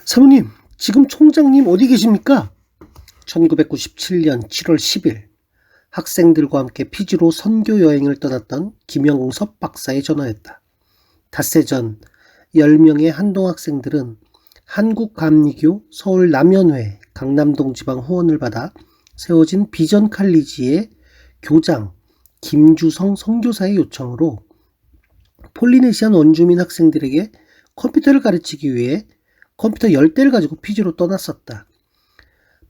사모님, 지금 총장님 어디 계십니까? 1997년 7월 10일 학생들과 함께 피지로 선교 여행을 떠났던 김영섭 박사에 전화했다. 닷새 전 10명의 한동 학생들은 한국감리교 서울 남연회 강남동 지방 후원을 받아 세워진 비전 칼리지의 교장 김주성 선교사의 요청으로 폴리네시안 원주민 학생들에게 컴퓨터를 가르치기 위해 컴퓨터 10대를 가지고 피지로 떠났었다.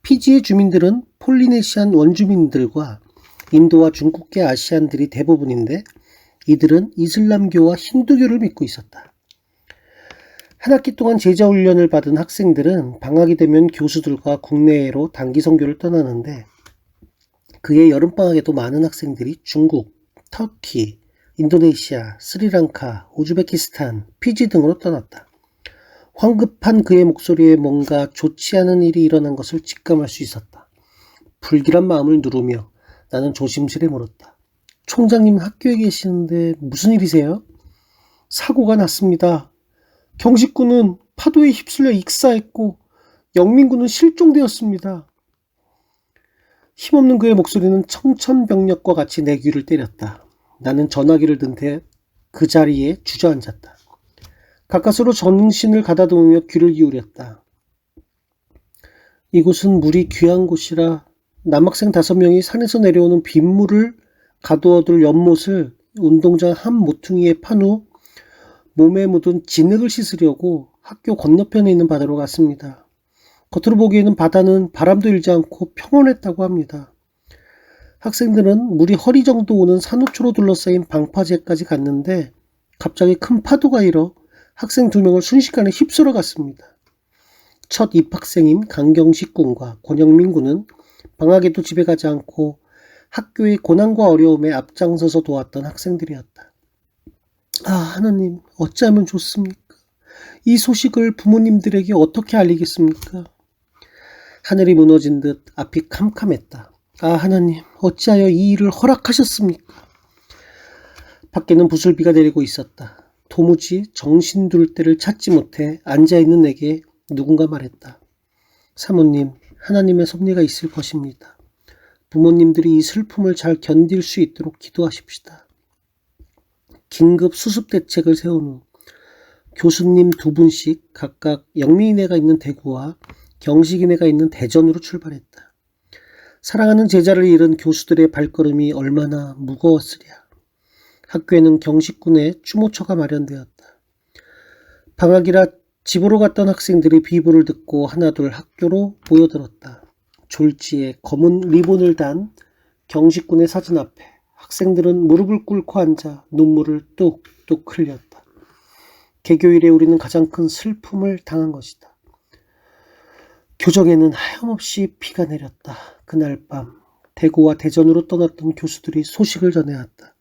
피지의 주민들은 폴리네시안 원주민들과 인도와 중국계 아시안들이 대부분인데 이들은 이슬람교와 힌두교를 믿고 있었다. 한 학기 동안 제자훈련을 받은 학생들은 방학이 되면 교수들과 국내외로 단기 선교를 떠나는데 그해 여름방학에도 많은 학생들이 중국, 터키, 인도네시아, 스리랑카, 우즈베키스탄, 피지 등으로 떠났다. 황급한 그의 목소리에 뭔가 좋지 않은 일이 일어난 것을 직감할 수 있었다. 불길한 마음을 누르며 나는 조심스레 물었다. 총장님 학교에 계시는데 무슨 일이세요? 사고가 났습니다. 경식군은 파도에 휩쓸려 익사했고 영민군은 실종되었습니다. 힘없는 그의 목소리는 청천벽력과 같이 내 귀를 때렸다. 나는 전화기를 든 채 그 자리에 주저앉았다. 가까스로 정신을 가다듬으며 귀를 기울였다. 이곳은 물이 귀한 곳이라 남학생 5명이 산에서 내려오는 빗물을 가두어둘 연못을 운동장 한 모퉁이에 판 후 몸에 묻은 진흙을 씻으려고 학교 건너편에 있는 바다로 갔습니다. 겉으로 보기에는 바다는 바람도 일지 않고 평온했다고 합니다. 학생들은 물이 허리 정도 오는 산호초로 둘러싸인 방파제까지 갔는데 갑자기 큰 파도가 일어 학생 2명을 순식간에 휩쓸어 갔습니다. 첫 입학생인 강경식 군과 권영민 군은 방학에도 집에 가지 않고 학교의 고난과 어려움에 앞장서서 도왔던 학생들이었다. 아, 하나님, 어찌하면 좋습니까? 이 소식을 부모님들에게 어떻게 알리겠습니까? 하늘이 무너진 듯 앞이 캄캄했다. 아, 하나님, 어찌하여 이 일을 허락하셨습니까? 밖에는 부슬비가 내리고 있었다. 도무지 정신 둘 때를 찾지 못해 앉아있는 내게 누군가 말했다. 사모님, 하나님의 섭리가 있을 것입니다. 부모님들이 이 슬픔을 잘 견딜 수 있도록 기도하십시다. 긴급 수습 대책을 세운 후 교수님 2분씩 각각 영민이네가 있는 대구와 경식이네가 있는 대전으로 출발했다. 사랑하는 제자를 잃은 교수들의 발걸음이 얼마나 무거웠으랴. 학교에는 경식군의 추모처가 마련되었다. 방학이라 집으로 갔던 학생들이 비부를 듣고 하나둘 학교로 모여들었다. 졸지에 검은 리본을 단 경식군의 사진 앞에 학생들은 무릎을 꿇고 앉아 눈물을 뚝뚝 흘렸다. 개교일에 우리는 가장 큰 슬픔을 당한 것이다. 교정에는 하염없이 비가 내렸다. 그날 밤 대구와 대전으로 떠났던 교수들이 소식을 전해왔다.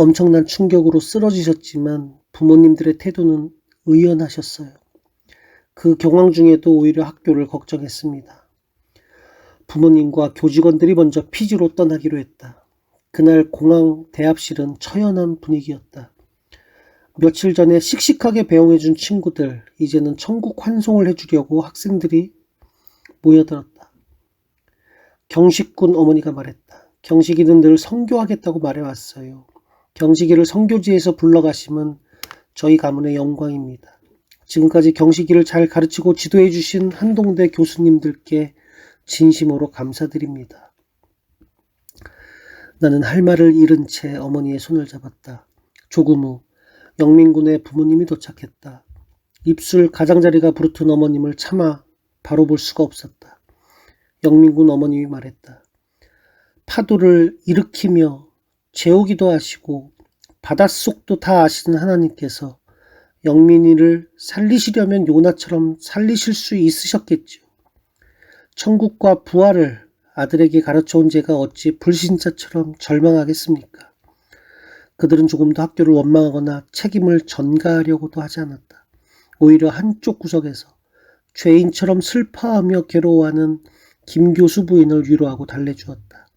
엄청난 충격으로 쓰러지셨지만 부모님들의 태도는 의연하셨어요. 그 경황 중에도 오히려 학교를 걱정했습니다. 부모님과 교직원들이 먼저 피지로 떠나기로 했다. 그날 공항 대합실은 처연한 분위기였다. 며칠 전에 씩씩하게 배웅해준 친구들, 이제는 천국 환송을 해주려고 학생들이 모여들었다. 경식군 어머니가 말했다. 경식이는 늘 선교하겠다고 말해왔어요. 경식이를 선교지에서 불러가심은 저희 가문의 영광입니다. 지금까지 경식이를 잘 가르치고 지도해 주신 한동대 교수님들께 진심으로 감사드립니다. 나는 할 말을 잃은 채 어머니의 손을 잡았다. 조금 후 영민군의 부모님이 도착했다. 입술 가장자리가 부르튼 어머님을 차마 바로 볼 수가 없었다. 영민군 어머님이 말했다. 파도를 일으키며 재우기도 하시고 바닷속도 다 아시는 하나님께서 영민이를 살리시려면 요나처럼 살리실 수 있으셨겠죠. 천국과 부활을 아들에게 가르쳐온 제가 어찌 불신자처럼 절망하겠습니까? 그들은 조금 더 학교를 원망하거나 책임을 전가하려고도 하지 않았다. 오히려 한쪽 구석에서 죄인처럼 슬퍼하며 괴로워하는 김 교수 부인을 위로하고 달래주었다.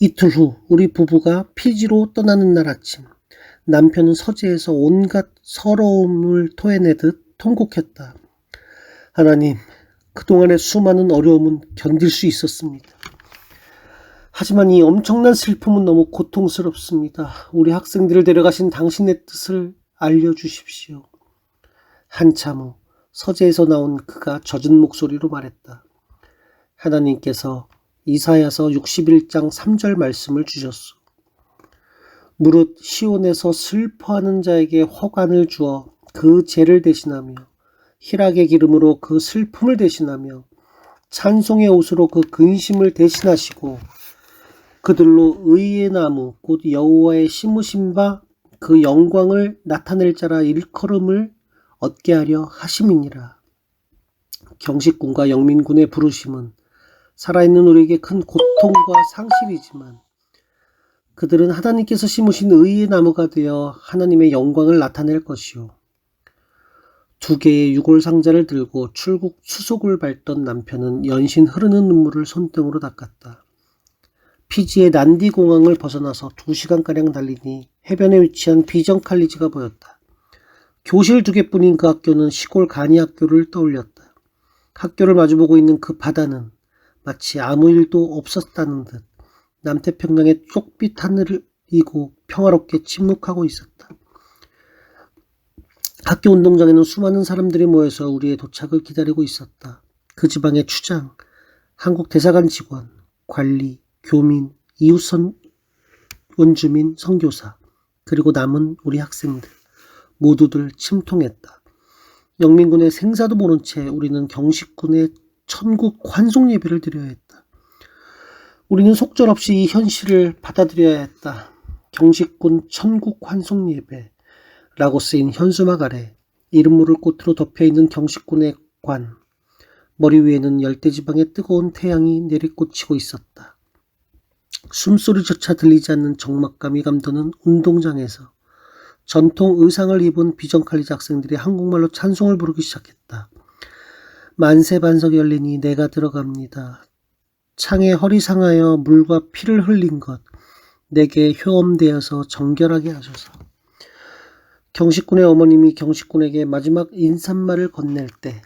이틀 후 우리 부부가 피지로 떠나는 날 아침 남편은 서재에서 온갖 서러움을 토해내듯 통곡했다. 하나님, 그동안의 수많은 어려움은 견딜 수 있었습니다. 하지만 이 엄청난 슬픔은 너무 고통스럽습니다. 우리 학생들을 데려가신 당신의 뜻을 알려주십시오. 한참 후 서재에서 나온 그가 젖은 목소리로 말했다. 하나님께서 이사야서 61장 3절 말씀을 주셨소. 무릇 시온에서 슬퍼하는 자에게 허관을 주어 그 죄를 대신하며 희락의 기름으로 그 슬픔을 대신하며 찬송의 옷으로 그 근심을 대신하시고 그들로 의의 나무 곧 여호와의 심으신 바 그 영광을 나타낼 자라 일컬음을 얻게 하려 하심이니라. 경식군과 영민군의 부르심은 살아있는 우리에게 큰 고통과 상실이지만 그들은 하나님께서 심으신 의의 나무가 되어 하나님의 영광을 나타낼 것이요. 2개의 유골 상자를 들고 출국 수속을 밟던 남편은 연신 흐르는 눈물을 손등으로 닦았다. 피지의 난디 공항을 벗어나서 2시간가량 달리니 해변에 위치한 비전 칼리지가 보였다. 교실 2개뿐인 그 학교는 시골 간이 학교를 떠올렸다. 학교를 마주보고 있는 그 바다는 마치 아무 일도 없었다는 듯 남태평양의 쪽빛 하늘을 이고 평화롭게 침묵하고 있었다. 학교 운동장에는 수많은 사람들이 모여서 우리의 도착을 기다리고 있었다. 그 지방의 추장, 한국 대사관 직원, 관리, 교민, 이웃 원주민, 선교사, 그리고 남은 우리 학생들 모두들 침통했다. 영민군의 생사도 모른 채 우리는 경식군의 천국 환송 예배를 드려야 했다. 우리는 속절없이 이 현실을 받아들여야 했다. 경식군 천국 환송 예배라고 쓰인 현수막 아래 이름 모를 꽃으로 덮여있는 경식군의 관, 머리 위에는 열대지방의 뜨거운 태양이 내리꽂히고 있었다. 숨소리조차 들리지 않는 적막감이 감도는 운동장에서 전통 의상을 입은 비전칼리지 학생들이 한국말로 찬송을 부르기 시작했다. 만세 반석이 열리니 내가 들어갑니다. 창에 허리 상하여 물과 피를 흘린 것 내게 효험되어서 정결하게 하소서. 경식군의 어머님이 경식군에게 마지막 인사말을 건넬 때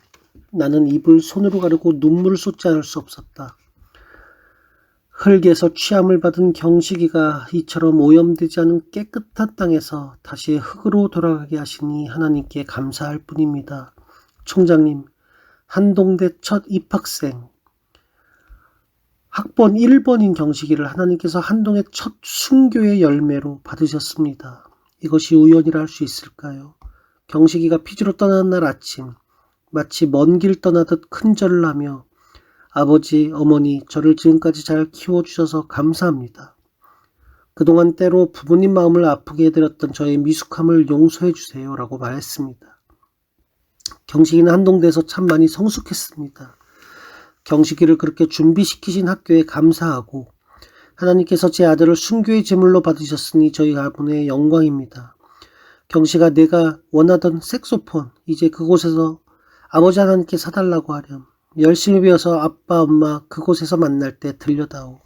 나는 입을 손으로 가르고 눈물을 쏟지 않을 수 없었다. 흙에서 취함을 받은 경식이가 이처럼 오염되지 않은 깨끗한 땅에서 다시 흙으로 돌아가게 하시니 하나님께 감사할 뿐입니다. 총장님, 한동대 첫 입학생, 학번 1번인 경식이를 하나님께서 한동의 첫 순교의 열매로 받으셨습니다. 이것이 우연이라 할 수 있을까요? 경식이가 피지로 떠나는 날 아침, 마치 먼 길 떠나듯 큰절을 하며 아버지, 어머니, 저를 지금까지 잘 키워주셔서 감사합니다. 그동안 때로 부모님 마음을 아프게 해드렸던 저의 미숙함을 용서해 주세요 라고 말했습니다. 경식이는 한동대에서 참 많이 성숙했습니다. 경식이를 그렇게 준비시키신 학교에 감사하고 하나님께서 제 아들을 순교의 제물로 받으셨으니 저희 가문의 영광입니다. 경식아, 내가 원하던 색소폰 이제 그곳에서 아버지 하나님께 사달라고 하렴. 열심히 배워서 아빠, 엄마 그곳에서 만날 때 들려다오.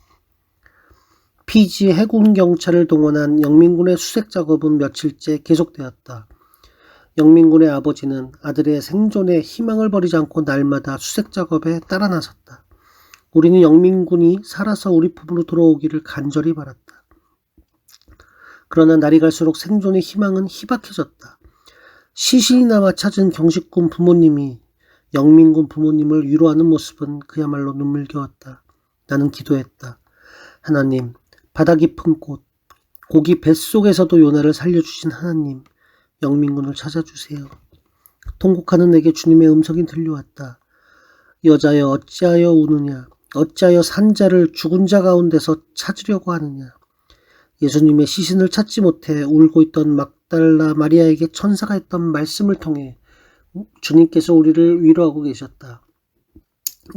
피지 해군경찰을 동원한 영민군의 수색 작업은 며칠째 계속되었다. 영민군의 아버지는 아들의 생존에 희망을 버리지 않고 날마다 수색 작업에 따라 나섰다. 우리는 영민군이 살아서 우리 품으로 돌아오기를 간절히 바랐다. 그러나 날이 갈수록 생존의 희망은 희박해졌다. 시신이 남아 찾은 경식군 부모님이 영민군 부모님을 위로하는 모습은 그야말로 눈물겨웠다. 나는 기도했다. 하나님, 바다 깊은 곳, 고기 뱃속에서도 요나를 살려주신 하나님, 영민군을 찾아주세요. 통곡하는 내게 주님의 음성이 들려왔다. 여자여 어찌하여 우느냐, 어찌하여 산자를 죽은 자 가운데서 찾으려고 하느냐. 예수님의 시신을 찾지 못해 울고 있던 막달라 마리아에게 천사가 했던 말씀을 통해 주님께서 우리를 위로하고 계셨다.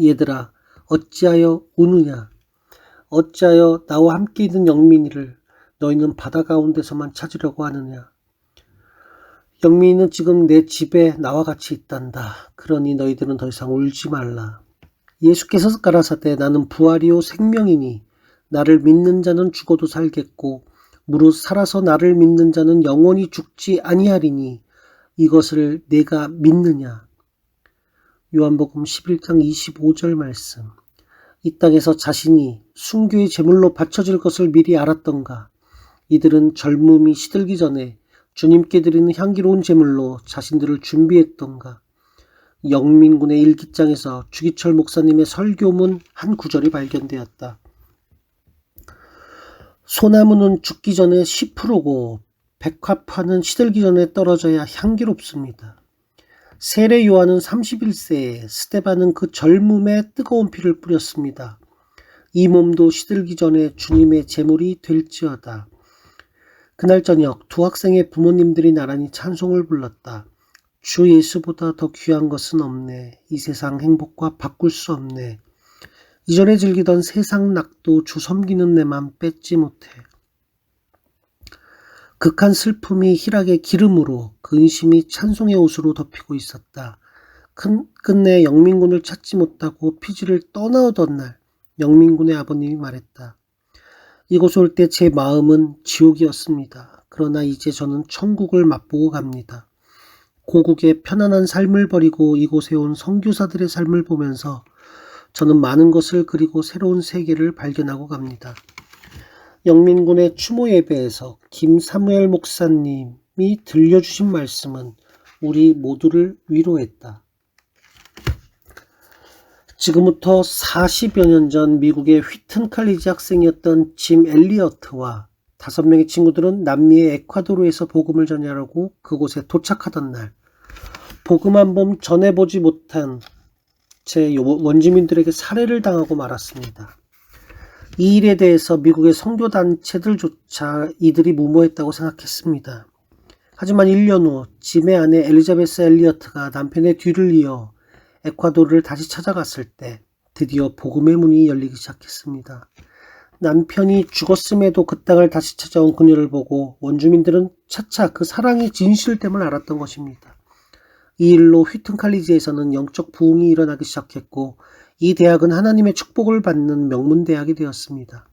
얘들아, 어찌하여 우느냐? 어찌하여 나와 함께 있는 영민이를 너희는 바다 가운데서만 찾으려고 하느냐? 영민이는 지금 내 집에 나와 같이 있단다. 그러니 너희들은 더 이상 울지 말라. 예수께서 가라사대 나는 부활이요 생명이니 나를 믿는 자는 죽어도 살겠고 무릇 살아서 나를 믿는 자는 영원히 죽지 아니하리니 이것을 내가 믿느냐. 요한복음 11장 25절 말씀. 이 땅에서 자신이 순교의 제물로 바쳐질 것을 미리 알았던가. 이들은 젊음이 시들기 전에 주님께 드리는 향기로운 제물로 자신들을 준비했던가. 영민군의 일기장에서 주기철 목사님의 설교문 한 구절이 발견되었다. 소나무는 죽기 전에 시푸르고 백화판은 시들기 전에 떨어져야 향기롭습니다. 세례 요한은 31세에, 스데반은 그 젊음에 뜨거운 피를 뿌렸습니다. 이 몸도 시들기 전에 주님의 제물이 될지어다. 그날 저녁 두 학생의 부모님들이 나란히 찬송을 불렀다. 주 예수보다 더 귀한 것은 없네. 이 세상 행복과 바꿀 수 없네. 이전에 즐기던 세상 낙도 주 섬기는 내 맘 뺏지 못해. 극한 슬픔이 희락의 기름으로, 근심이 찬송의 옷으로 덮이고 있었다. 끝내 영민군을 찾지 못하고 피지를 떠나오던 날, 영민군의 아버님이 말했다. 이곳 올 때 제 마음은 지옥이었습니다. 그러나 이제 저는 천국을 맛보고 갑니다. 고국의 편안한 삶을 버리고 이곳에 온 선교사들의 삶을 보면서 저는 많은 것을 그리고 새로운 세계를 발견하고 갑니다. 영민군의 추모 예배에서 김사무엘 목사님이 들려주신 말씀은 우리 모두를 위로했다. 지금부터 40여 년 전 미국의 휘튼 칼리지 학생이었던 짐 엘리어트와 5명의 친구들은 남미의 에콰도르에서 복음을 전하려고 그곳에 도착하던 날, 복음 한 번 전해보지 못한 제 원주민들에게 살해를 당하고 말았습니다. 이 일에 대해서 미국의 선교단체들조차 이들이 무모했다고 생각했습니다. 하지만 1년 후 짐의 아내 엘리자베스 엘리어트가 남편의 뒤를 이어 에콰도르를 다시 찾아갔을 때 드디어 복음의 문이 열리기 시작했습니다. 남편이 죽었음에도 그 땅을 다시 찾아온 그녀를 보고 원주민들은 차차 그 사랑의 진실됨을 알았던 것입니다. 이 일로 휘튼 칼리지에서는 영적 부흥이 일어나기 시작했고 이 대학은 하나님의 축복을 받는 명문대학이 되었습니다.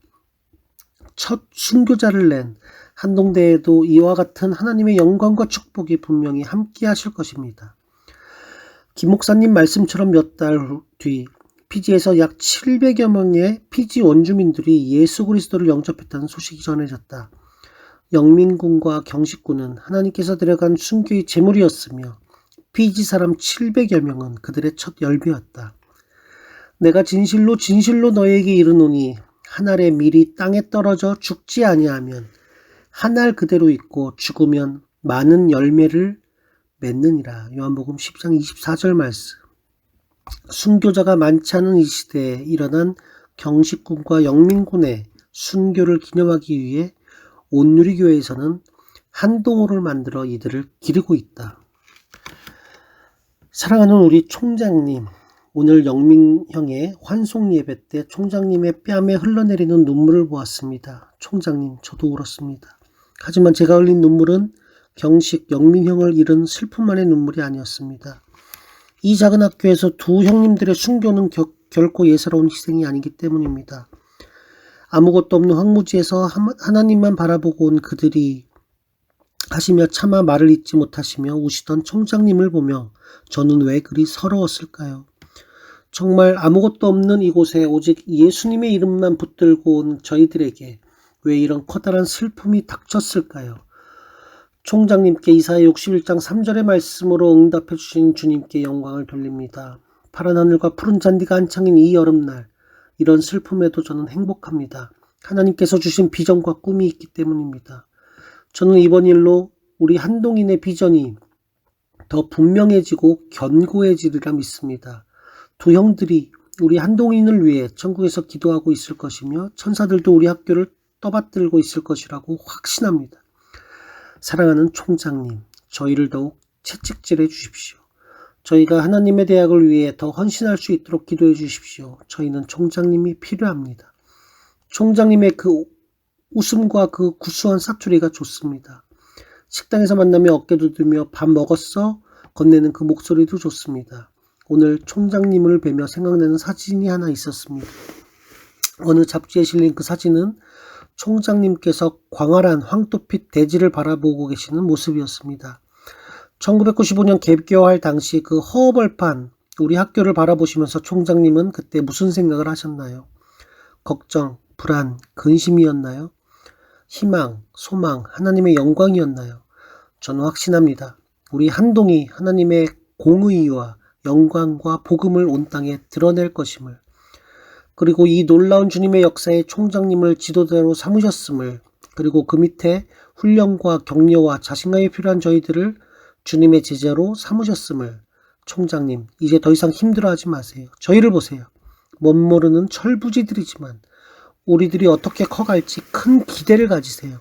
첫 순교자를 낸 한동대에도 이와 같은 하나님의 영광과 축복이 분명히 함께 하실 것입니다. 김 목사님 말씀처럼 몇 달 뒤 피지에서 약 700여 명의 피지 원주민들이 예수 그리스도를 영접했다는 소식이 전해졌다. 영민군과 경식군은 하나님께서 데려간 순교의 제물이었으며 피지 사람 700여 명은 그들의 첫 열매였다. 내가 진실로 너에게 이르노니 한 알의 밀이 땅에 떨어져 죽지 아니하면 한 알 그대로 있고 죽으면 많은 열매를 맺느니라. 요한복음 10장 24절 말씀. 순교자가 많지 않은 이 시대에 일어난 경식군과 영민군의 순교를 기념하기 위해 온누리교회에서는 한동호를 만들어 이들을 기리고 있다. 사랑하는 우리 총장님, 오늘 영민형의 환송 예배 때 총장님의 뺨에 흘러내리는 눈물을 보았습니다. 총장님, 저도 울었습니다. 하지만 제가 흘린 눈물은 경식, 영민형을 잃은 슬픔만의 눈물이 아니었습니다. 이 작은 학교에서 두 형님들의 순교는 결코 예사로운 희생이 아니기 때문입니다. 아무것도 없는 황무지에서 하나님만 바라보고 온 그들이 하시며 차마 말을 잇지 못하시며 우시던 총장님을 보며 저는 왜 그리 서러웠을까요? 정말 아무것도 없는 이곳에 오직 예수님의 이름만 붙들고 온 저희들에게 왜 이런 커다란 슬픔이 닥쳤을까요? 총장님께 이사야 61장 3절의 말씀으로 응답해 주신 주님께 영광을 돌립니다. 파란 하늘과 푸른 잔디가 한창인 이 여름날, 이런 슬픔에도 저는 행복합니다. 하나님께서 주신 비전과 꿈이 있기 때문입니다. 저는 이번 일로 우리 한동인의 비전이 더 분명해지고 견고해지리라 믿습니다. 두 형들이 우리 한동인을 위해 천국에서 기도하고 있을 것이며 천사들도 우리 학교를 떠받들고 있을 것이라고 확신합니다. 사랑하는 총장님, 저희를 더욱 채찍질해 주십시오. 저희가 하나님의 대학을 위해 더 헌신할 수 있도록 기도해 주십시오. 저희는 총장님이 필요합니다. 총장님의 그 웃음과 그 구수한 사투리가 좋습니다. 식당에서 만나며 어깨 두들며 밥 먹었어? 건네는 그 목소리도 좋습니다. 오늘 총장님을 뵈며 생각나는 사진이 하나 있었습니다. 어느 잡지에 실린 그 사진은 총장님께서 광활한 황토빛 대지를 바라보고 계시는 모습이었습니다. 1995년 개교할 당시 그 허벌판 우리 학교를 바라보시면서 총장님은 그때 무슨 생각을 하셨나요? 걱정, 불안, 근심이었나요? 희망, 소망, 하나님의 영광이었나요? 저는 확신합니다. 우리 한동이 하나님의 공의와 영광과 복음을 온 땅에 드러낼 것임을, 그리고 이 놀라운 주님의 역사에 총장님을 지도자로 삼으셨음을, 그리고 그 밑에 훈련과 격려와 자신감이 필요한 저희들을 주님의 제자로 삼으셨음을, 총장님 이제 더 이상 힘들어하지 마세요. 저희를 보세요. 못 모르는 철부지들이지만 우리들이 어떻게 커갈지 큰 기대를 가지세요.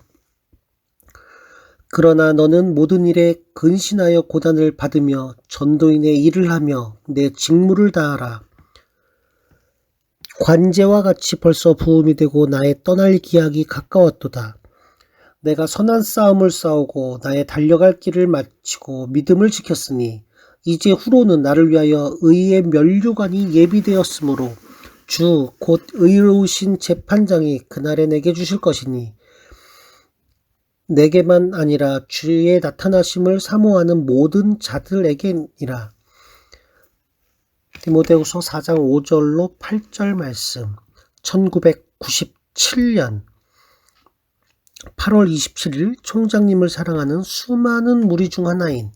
그러나 너는 모든 일에 근신하여 고단을 받으며 전도인의 일을 하며 내 직무를 다하라. 관제와 같이 벌써 부음이 되고 나의 떠날 기약이 가까웠도다. 내가 선한 싸움을 싸우고 나의 달려갈 길을 마치고 믿음을 지켰으니 이제 후로는 나를 위하여 의의 면류관이 예비되었으므로 주 곧 의로우신 재판장이 그날에 내게 주실 것이니 내게만 아니라 주의 나타나심을 사모하는 모든 자들에게니라. 디모데후서 4장 5절로 8절 말씀. 1997년 8월 27일 총장님을 사랑하는 수많은 무리 중 하나인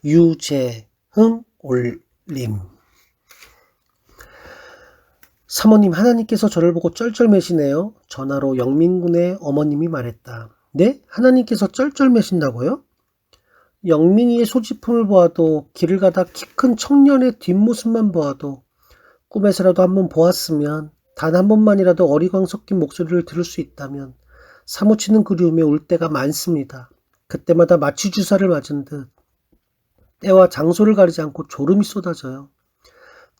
유재흥 올림. 사모님, 하나님께서 저를 보고 쩔쩔매시네요. 전화로 영민군의 어머님이 말했다. 네? 하나님께서 쩔쩔매신다고요? 영민이의 소지품을 보아도, 길을 가다 키 큰 청년의 뒷모습만 보아도, 꿈에서라도 한번 보았으면, 단 한 번만이라도 어리광 섞인 목소리를 들을 수 있다면 사무치는 그리움에 울 때가 많습니다. 그때마다 마취 주사를 맞은 듯 때와 장소를 가리지 않고 졸음이 쏟아져요.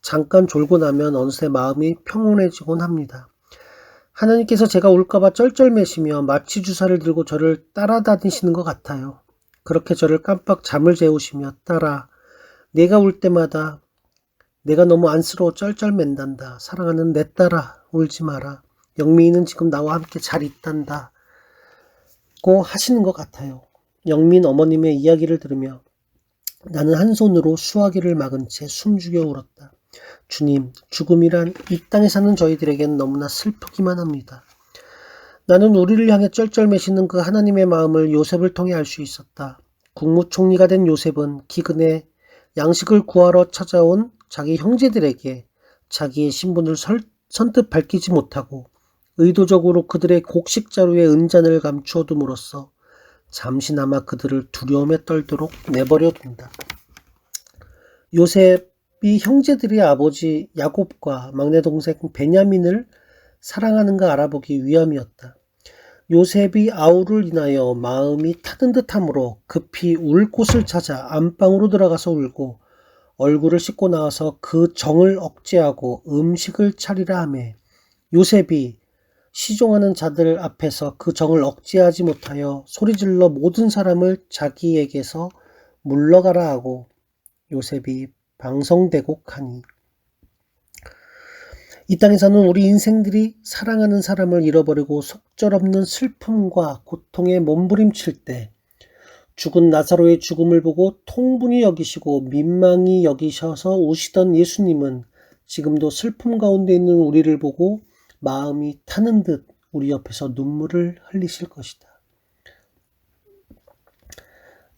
잠깐 졸고 나면 어느새 마음이 평온해지곤 합니다. 하나님께서 제가 울까봐 쩔쩔매시며 마취 주사를 들고 저를 따라다니시는 것 같아요. 그렇게 저를 깜빡 잠을 재우시며 딸아, 내가 울 때마다 내가 너무 안쓰러워 쩔쩔맨단다. 사랑하는 내 딸아, 울지 마라. 영민이는 지금 나와 함께 잘 있단다. 고 하시는 것 같아요. 영민 어머님의 이야기를 들으며 나는 한 손으로 수화기를 막은 채 숨죽여 울었다. 주님, 죽음이란 이 땅에 사는 저희들에겐 너무나 슬프기만 합니다. 나는 우리를 향해 쩔쩔매시는 그 하나님의 마음을 요셉을 통해 알 수 있었다. 국무총리가 된 요셉은 기근에 양식을 구하러 찾아온 자기 형제들에게 자기의 신분을 선뜻 밝히지 못하고 의도적으로 그들의 곡식 자루에 은잔을 감추어 둠으로써 잠시나마 그들을 두려움에 떨도록 내버려 둔다. 요셉이 형제들의 아버지 야곱과 막내 동생 베냐민을 사랑하는가 알아보기 위함이었다. 요셉이 아우를 인하여 마음이 타든 듯하므로 급히 울 곳을 찾아 안방으로 들어가서 울고 얼굴을 씻고 나와서 그 정을 억제하고 음식을 차리라 하매 요셉이 시종하는 자들 앞에서 그 정을 억제하지 못하여 소리질러 모든 사람을 자기에게서 물러가라 하고 요셉이 방성대곡하니. 이 땅에 사는 우리 인생들이 사랑하는 사람을 잃어버리고 속절없는 슬픔과 고통에 몸부림칠 때 죽은 나사로의 죽음을 보고 통분히 여기시고 민망히 여기셔서 우시던 예수님은 지금도 슬픔 가운데 있는 우리를 보고 마음이 타는 듯 우리 옆에서 눈물을 흘리실 것이다.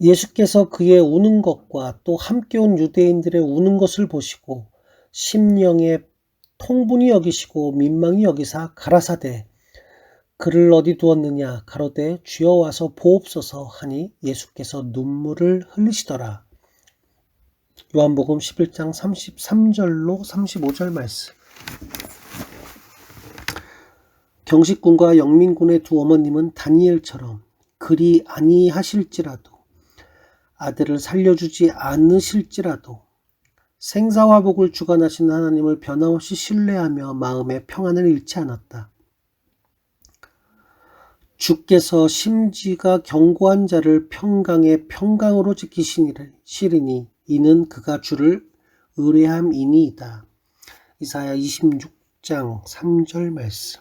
예수께서 그의 우는 것과 또 함께 온 유대인들의 우는 것을 보시고 심령에 통분히 여기시고 민망히 여기사 가라사대 그를 어디 두었느냐 가로되 주여 와서 보옵소서 하니 예수께서 눈물을 흘리시더라. 요한복음 11장 33절로 35절 말씀. 경식군과 영민군의 두 어머님은 다니엘처럼 그리 아니하실지라도 아들을 살려주지 않으실지라도 생사와 복을 주관하시는 하나님을 변함없이 신뢰하며 마음의 평안을 잃지 않았다. 주께서 심지가 견고한 자를 평강의 평강으로 지키시리니 이는 그가 주를 의뢰함이니이다. 이사야 26장 3절 말씀.